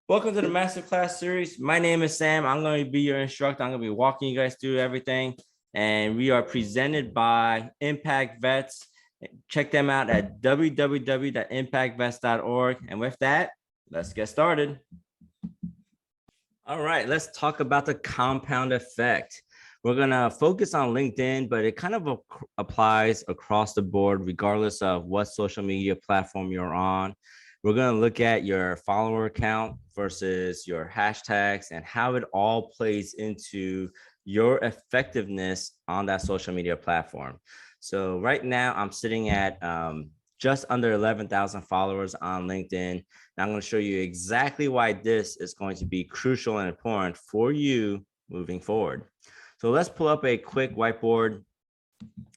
Welcome to the Masterclass series. My name is Sam. I'm going to be your instructor. I'm going to be walking you guys through everything. And we are presented by Impact Vets. Check them out at www.impactvets.org. And with that, let's get started. All right, let's talk about the compound effect. We're going to focus on LinkedIn, but it kind of applies across the board, regardless of what social media platform you're on. We're going to look at your follower count versus your hashtags and how it all plays into your effectiveness on that social media platform. So right now I'm sitting at just under 11,000 followers on LinkedIn. And I'm going to show you exactly why this is going to be crucial and important for you moving forward. So let's pull up a quick whiteboard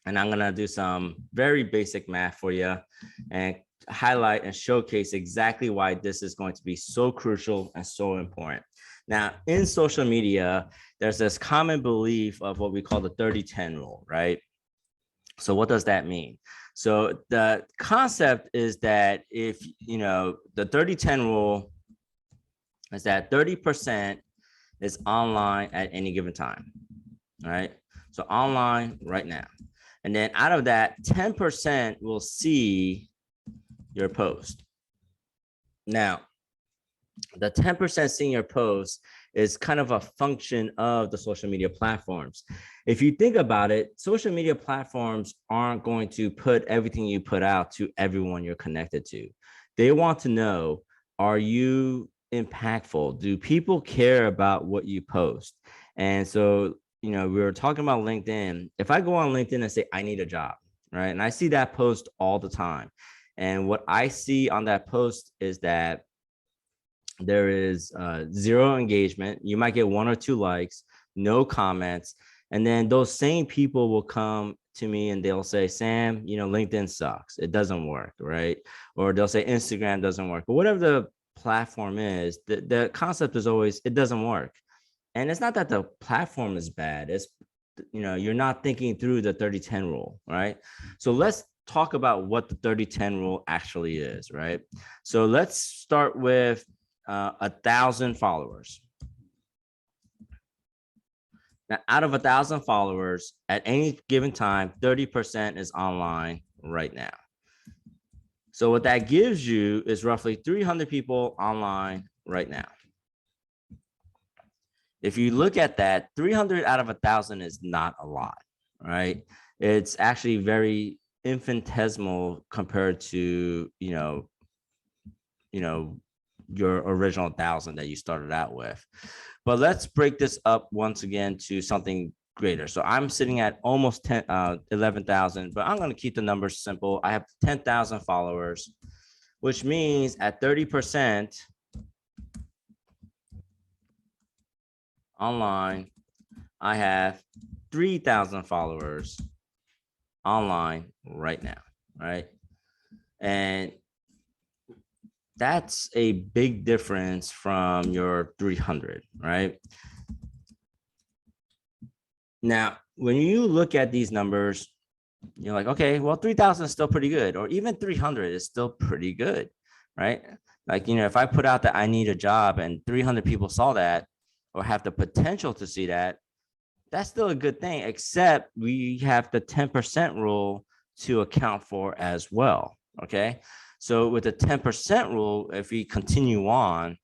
and I'm going to do some very basic math for you and highlight and showcase exactly why this is going to be so crucial and so important. Now, in social media, there's this common belief of what we call the 30-10 rule, right? So what does that mean? So the concept is that if, the 30-10 rule is that 30% is online at any given time, all right? So online right now. And then out of that, 10% will see your post. Now, the 10% seeing your post is kind of a function of the social media platforms. If you think about it, social media platforms aren't going to put everything you put out to everyone you're connected to. They want to know, are you impactful? Do people care about what you post? And so, we were talking about LinkedIn. If I go on LinkedIn and say, I need a job, right? And I see that post all the time. And what I see on that post is that there is zero engagement. You might get 1 or 2 likes, no comments. And then those same people will come to me and they'll say, Sam, LinkedIn sucks. It doesn't work, right? Or they'll say Instagram doesn't work. But whatever the platform is, the concept is always, it doesn't work. And it's not that the platform is bad. It's, you're not thinking through the 30-10 rule, right? So let's talk about what the 30-10 rule actually is, right? So let's start with 1,000 followers. Now, out of 1,000 followers, at any given time, 30% is online right now. So what that gives you is roughly 300 people online right now. If you look at that, 300 out of 1,000 is not a lot, right? It's actually very infinitesimal compared to, your original 1,000 that you started out with. But let's break this up once again to something greater. So I'm sitting at almost 11,000, but I'm going to keep the numbers simple. I have 10,000 followers, which means at 30% online, I have 3,000 followers online right now, right? And that's a big difference from your 300, right? Now, when you look at these numbers, you're like, okay, well, 3,000 is still pretty good, or even 300 is still pretty good, right? Like, if I put out that I need a job and 300 people saw that or have the potential to see that, that's still a good thing, except we have the 10% rule to account for as well, okay? So with the 10% rule, if we continue on,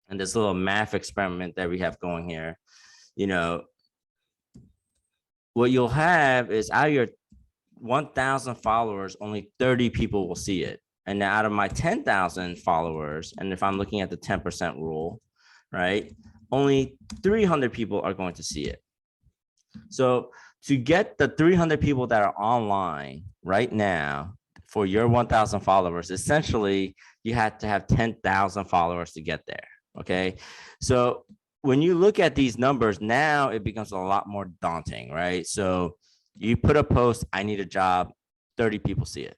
and this little math experiment that we have going here, what you'll have is out of your 1,000 followers, only 30 people will see it. And now out of my 10,000 followers, and if I'm looking at the 10% rule, right, only 300 people are going to see it. So to get the 300 people that are online right now for your 1,000 followers, essentially you have to have 10,000 followers to get there, okay? So when you look at these numbers, now it becomes a lot more daunting, right? So you put a post, I need a job, 30 people see it,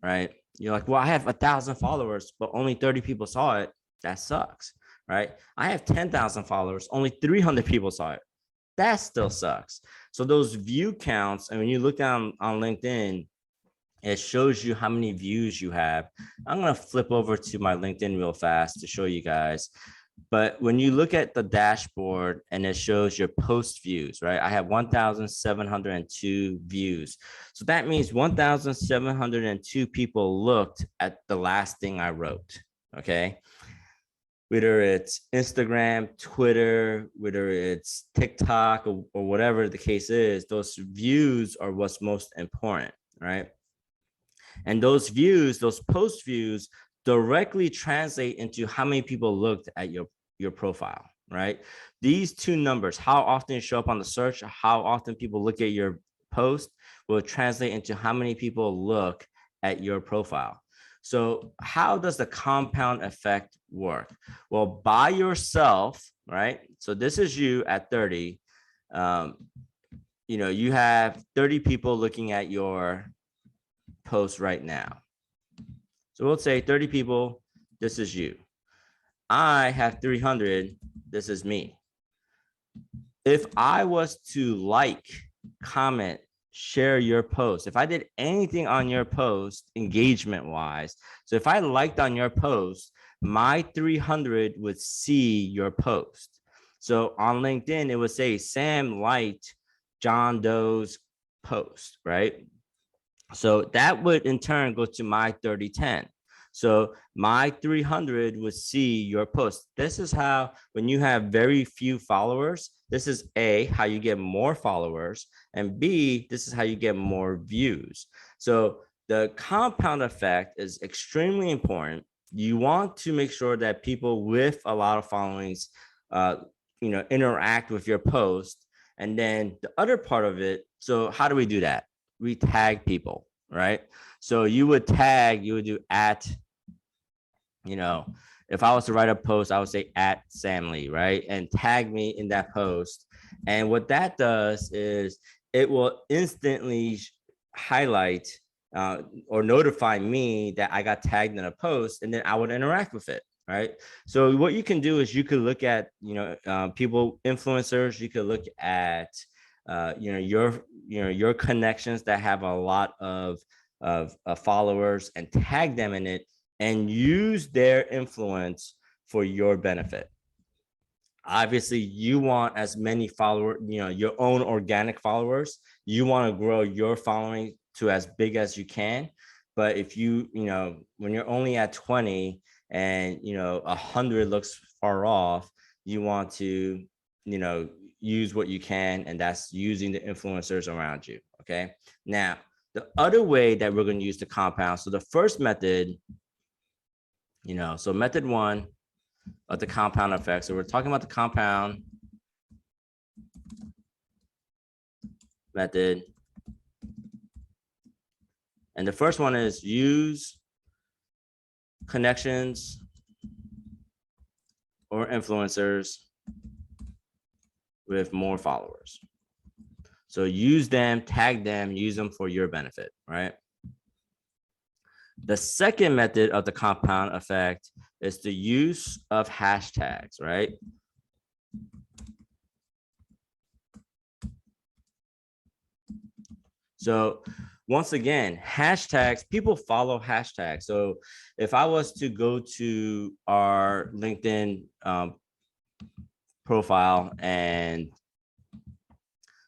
right? You're like, well, I have 1,000 followers, but only 30 people saw it. That sucks, right? I have 10,000 followers, only 300 people saw it. That still sucks. So those view counts, and when you look down on LinkedIn, It shows you how many views you have. I'm going to flip over to my LinkedIn real fast to show you guys. But when you look at the dashboard and it shows your post views, right? I have 1,702 views. So that means 1,702 people looked at the last thing I wrote, okay? Whether it's Instagram, Twitter, whether it's TikTok or whatever the case is, those views are what's most important, right? And those views, those post views directly translate into how many people looked at your profile, right? These two numbers, how often you show up on the search, how often people look at your post, will translate into how many people look at your profile. So how does the compound effect work? Well, by yourself, right? So this is you at 30. You have 30 people looking at your post right now. So we'll say 30 people, this is you. I have 300, this is me. If I was to like, comment, share your post, if I did anything on your post engagement wise, so if I liked on your post, my 300 would see your post. So on LinkedIn, it would say Sam liked John Doe's post, right? So that would in turn go to my 3010. So my 300 would see your post. This is how, when you have very few followers, this is A, how you get more followers, and B, this is how you get more views. So the compound effect is extremely important. You want to make sure that people with a lot of followings, interact with your post. And then the other part of it, so how do we do that? We tag people, right? So you would do at, if I was to write a post, I would say at Sam Lee, right? And tag me in that post. And what that does is it will instantly highlight or notify me that I got tagged in a post, and then I would interact with it, right? So what you can do is you could look at, people, influencers, you could look at, your connections that have a lot of followers and tag them in it and use their influence for your benefit. Obviously, you want as many followers, your own organic followers. You want to grow your following to as big as you can. But if when you're only at 20 and 100 looks far off, you want to, use what you can, and that's using the influencers around you. Okay. Now, the other way that we're going to use the compound. So the first method, so method one of the compound effect. So we're talking about the compound method. And the first one is use connections or influencers with more followers. So use them, tag them, use them for your benefit, right? The second method of the compound effect is the use of hashtags, right? So once again, hashtags, people follow hashtags. So if I was to go to our LinkedIn profile and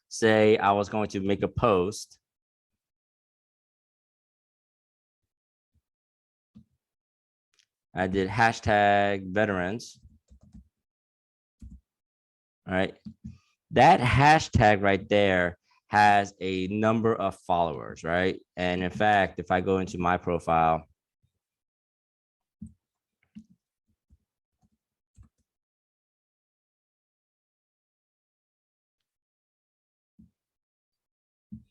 say I was going to make a post, I did hashtag veterans. All right. That hashtag right there has a number of followers, right? And in fact, if I go into my profile,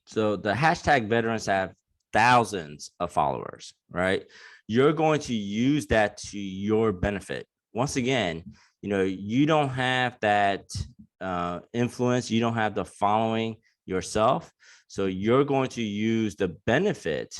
so the hashtag veterans have thousands of followers, right? You're going to use that to your benefit. Once again, you don't have that influence, you don't have the following yourself. So you're going to use the benefit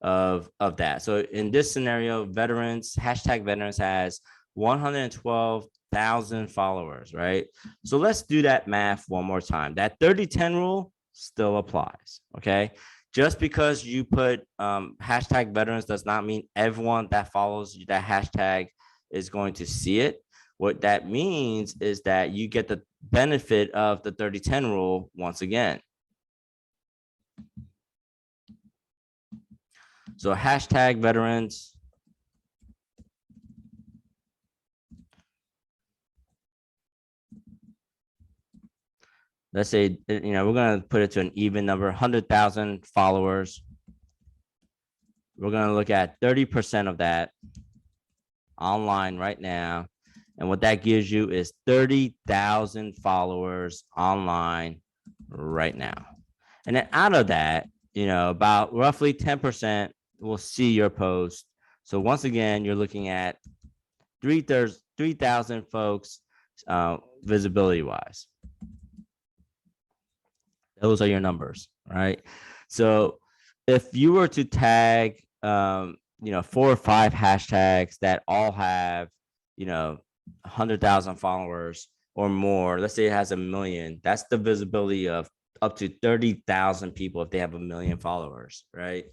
of that. So in this scenario, hashtag veterans has 112,000 followers, right? So let's do that math one more time. That 30-10 rule still applies, okay? Just because you put hashtag veterans does not mean everyone that follows that hashtag is going to see it. What that means is that you get the benefit of the 30-10 rule once again. So hashtag veterans. Let's say, we're going to put it to an even number, 100,000 followers. We're going to look at 30% of that online right now. And what that gives you is 30,000 followers online right now. And then out of that, about roughly 10% will see your post. So once again, you're looking at 3,000 folks visibility wise. Those are your numbers, right? So if you were to tag, 4 or 5 hashtags that all have, 100,000 followers or more, let's say it has 1 million, that's the visibility of up to 30,000 people if they have 1 million followers, right?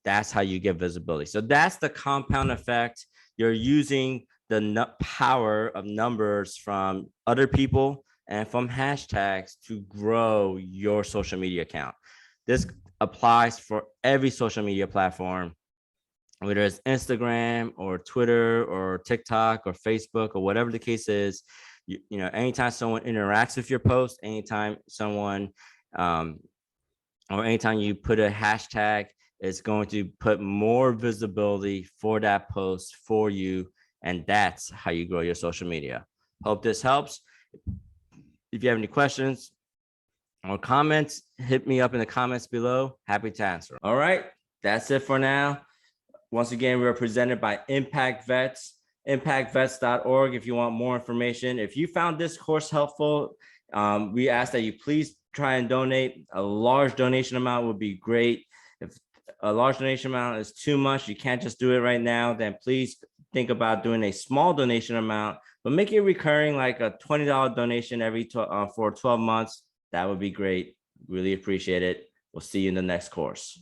That's how you get visibility. So that's the compound effect. You're using the power of numbers from other people and from hashtags to grow your social media account. This applies for every social media platform, whether it's Instagram or Twitter or TikTok or Facebook or whatever the case is. Anytime someone interacts with your post, anytime someone or anytime you put a hashtag, it's going to put more visibility for that post for you. And that's how you grow your social media. Hope this helps. If you have any questions or comments, hit me up in the comments below. Happy to answer. All right, that's it for now. Once again, we are presented by Impact Vets, impactvets.org if you want more information. If you found this course helpful, we ask that you please try and donate. A large donation amount would be great. If a large donation amount is too much, you can't just do it right now, then please think about doing a small donation amount, but make it recurring, like a $20 donation for 12 months. That would be great. Really appreciate it. We'll see you in the next course.